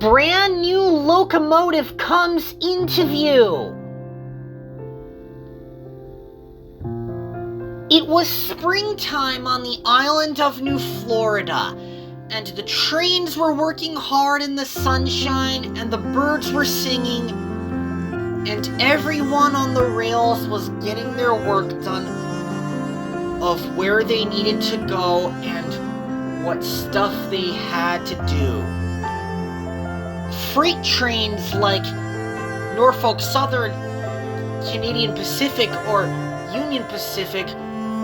brand new locomotive comes into view. It was springtime on the island of New Florida, and the trains were working hard in the sunshine, and the birds were singing, and everyone on the rails was getting their work done of where they needed to go and what stuff they had to do. Freight trains like Norfolk Southern, Canadian Pacific, or Union Pacific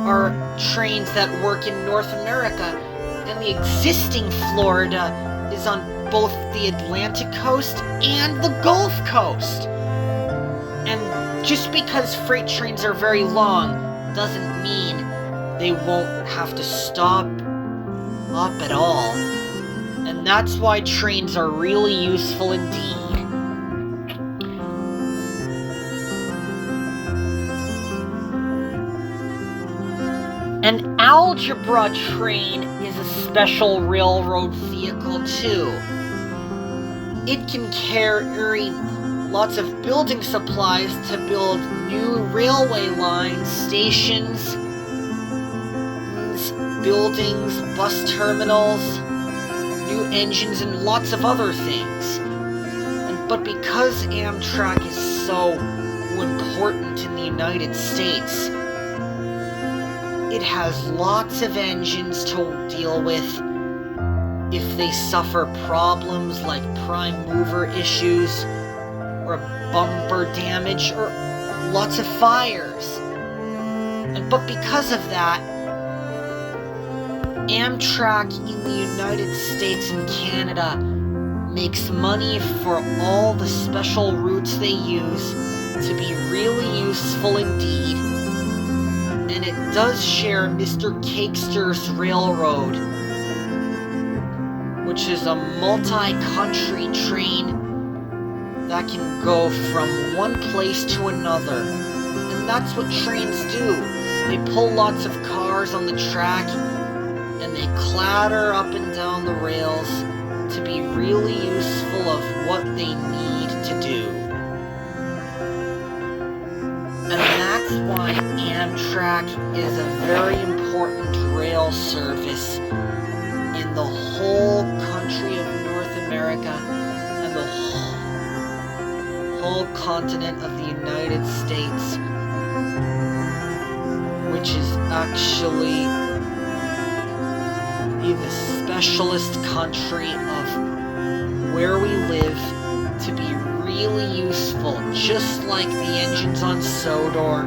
are trains that work in North America, and the existing Florida is on both the Atlantic coast and the Gulf Coast. And just because freight trains are very long doesn't mean they won't have to stop up at all. And that's why trains are really useful indeed. An algebra train is a special railroad vehicle too. It can carry lots of building supplies to build new railway lines, stations, buildings, bus terminals, new engines, and lots of other things. But because Amtrak is so important in the United States, it has lots of engines to deal with if they suffer problems like prime mover issues or bumper damage or lots of fires. But because of that, Amtrak in the United States and Canada makes money for all the special routes they use to be really useful indeed. And it does share Mr. Cakester's Railroad, which is a multi-country train that can go from one place to another. And that's what trains do. They pull lots of cars on the track, and they clatter up and down the rails to be really useful of what they need to do. And that's why Amtrak is a very important rail service in the whole country of North America and the whole continent of the United States, which is actually the specialist country of where we live to be really useful, just like the engines on Sodor.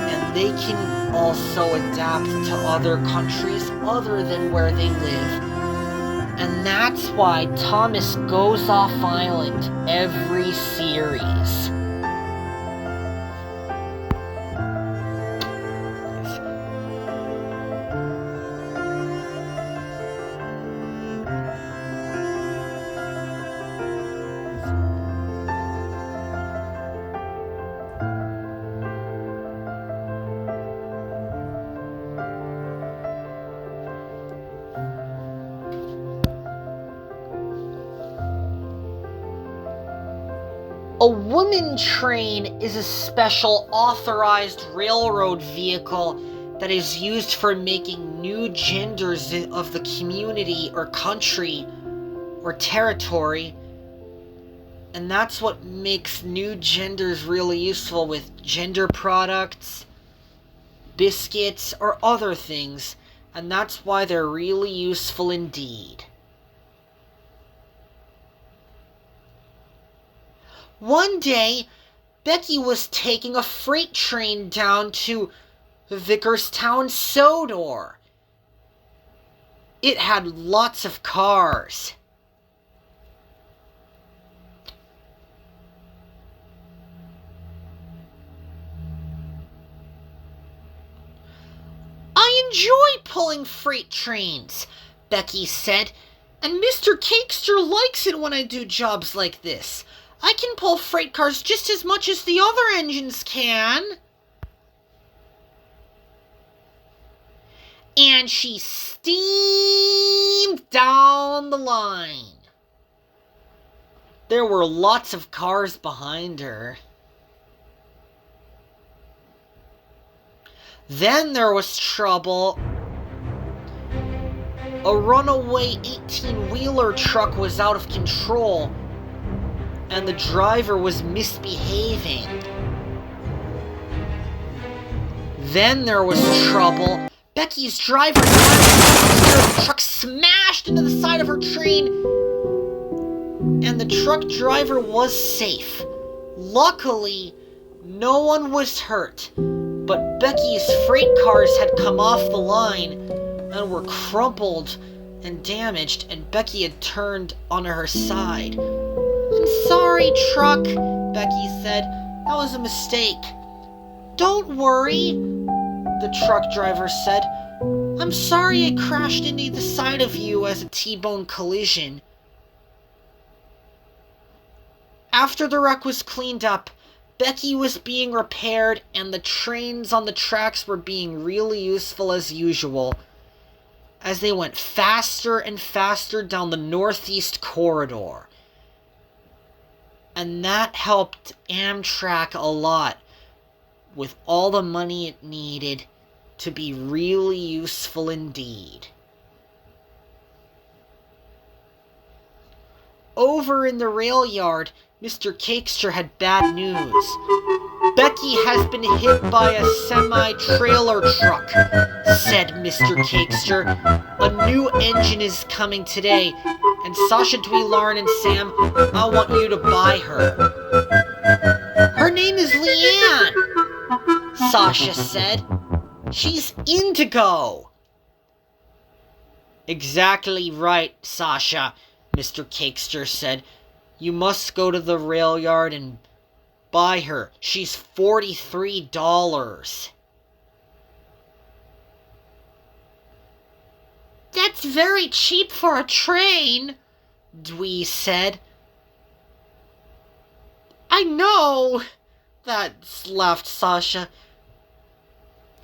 And they can also adapt to other countries other than where they live. And that's why Thomas goes off island every series. A woman train is a special authorized railroad vehicle that is used for making new genders of the community or country or territory. And that's what makes new genders really useful with gender products, biscuits, or other things. And that's why they're really useful indeed. One day, Becky was taking a freight train down to Vickerstown, Sodor. It had lots of cars. I enjoy pulling freight trains, Becky said, and Mr. Cakester likes it when I do jobs like this. I can pull freight cars just as much as the other engines can. And she steamed down down the line. There were lots of cars behind her. Then there was trouble. A runaway 18-wheeler truck was out of control, and the driver was misbehaving. Then there was trouble. Becky's driver the truck smashed into the side of her train, and the truck driver was safe. Luckily, no one was hurt, but Becky's freight cars had come off the line and were crumpled and damaged, and Becky had turned onto her side. "I'm sorry, truck," Becky said. "That was a mistake." "Don't worry," the truck driver said. "I'm sorry I crashed into the side of you as a T-bone collision." After the wreck was cleaned up, Becky was being repaired, and the trains on the tracks were being really useful as usual, as they went faster and faster down the Northeast Corridor. And that helped Amtrak a lot with all the money it needed to be really useful indeed. Over in the rail yard, Mr. Cakester had bad news. "Becky has been hit by a semi-trailer truck," said Mr. Cakester. "A new engine is coming today, and Sasha, Dwee, Lauren, and Sam, I want you to buy her." "Her name is Leanne," Sasha said. "She's indigo." "Exactly right, Sasha," Mr. Cakester said. "You must go to the rail yard and buy her. She's $43. "That's very cheap for a train," Dwee said. "I know," laughed Sasha.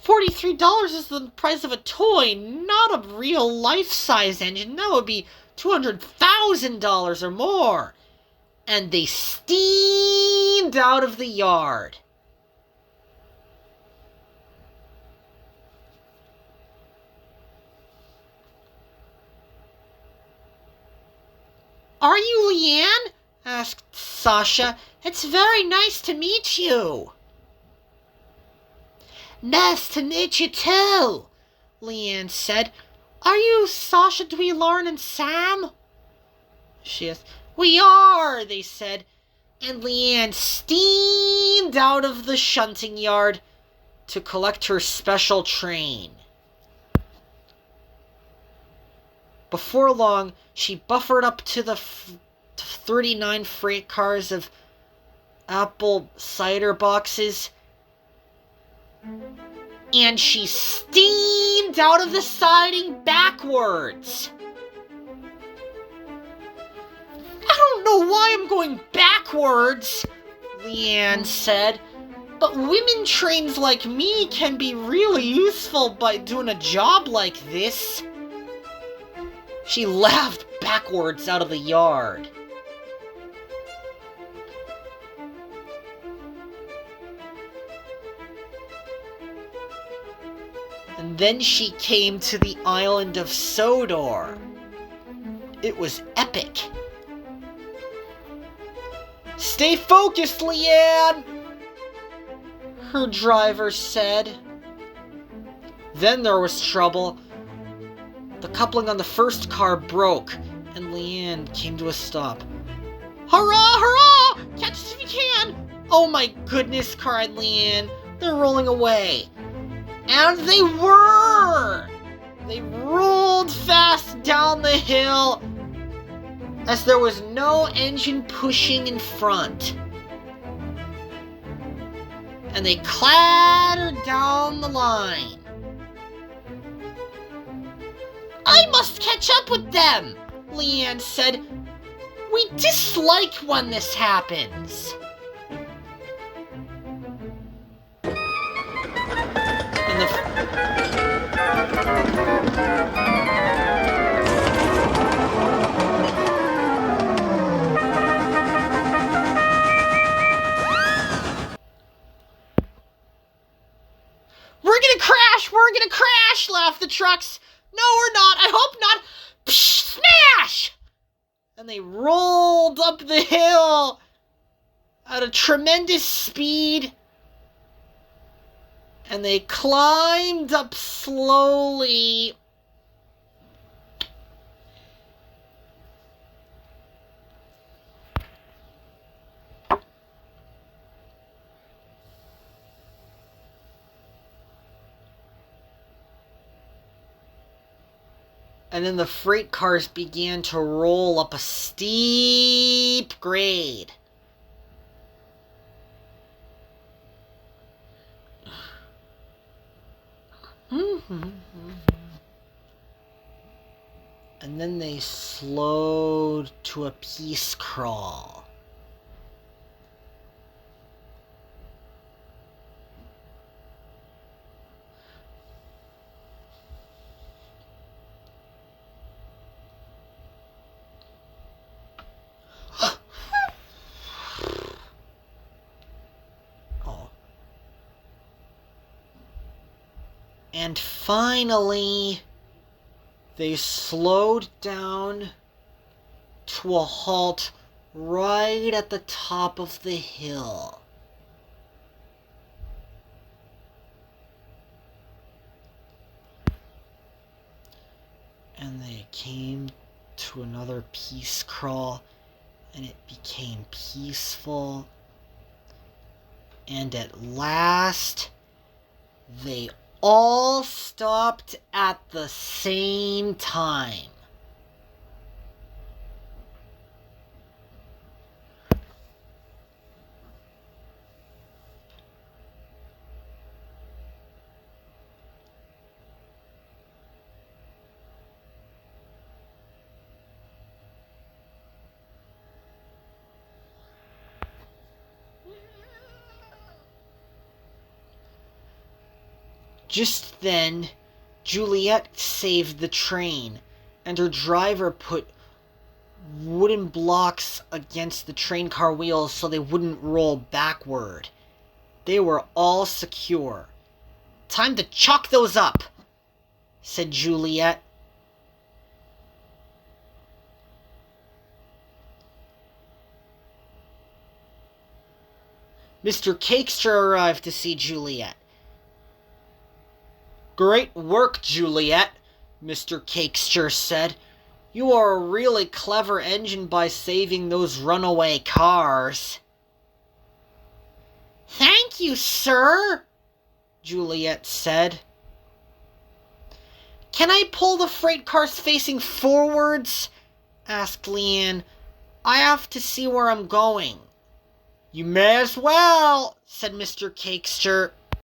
$43 is the price of a toy, not a real life-size engine. That would be $200,000 or more." And they steamed out of the yard. "Are you Leanne?" asked Sasha. "It's very nice to meet you." "Nice to meet you too," Leanne said. "Are you Sasha, Dwee, Lauren, and Sam?" She asked. "We are," they said, and Leanne steamed out of the shunting yard to collect her special train. Before long, she buffered up to the 39 freight cars of apple cider boxes, and she steamed out of the siding backwards. "I don't know why I'm going backwards," Leanne said, "but women trains like me can be really useful by doing a job like this." She laughed backwards out of the yard. And then she came to the island of Sodor. It was epic. "Stay focused, Leanne," her driver said. Then there was trouble. The coupling on the first car broke, and Leanne came to a stop. "Hurrah, hurrah! Catch us if you can!" "Oh my goodness," cried Leanne. "They're rolling away." And they were! They rolled fast down the hill, as there was no engine pushing in front. And they clattered down the line. "I must catch up with them," Leanne said. "We dislike when this happens." And and they rolled up the hill at a tremendous speed, and they climbed up slowly. And then the freight cars began to roll up a steep grade. And then they slowed to a peace crawl. And finally, they slowed down to a halt right at the top of the hill. And they came to another peace crawl, and it became peaceful. And at last, they all stopped at the same time. Just then, Juliet saved the train, and her driver put wooden blocks against the train car wheels so they wouldn't roll backward. They were all secure. "Time to chalk those up," said Juliet. Mr. Cakester arrived to see Juliet. "Great work, Juliet," Mr. Cakester said. "You are a really clever engine by saving those runaway cars." "Thank you, sir," Juliet said. "Can I pull the freight cars facing forwards?" asked Leanne. "I have to see where I'm going." "You may as well," said Mr. Cakester.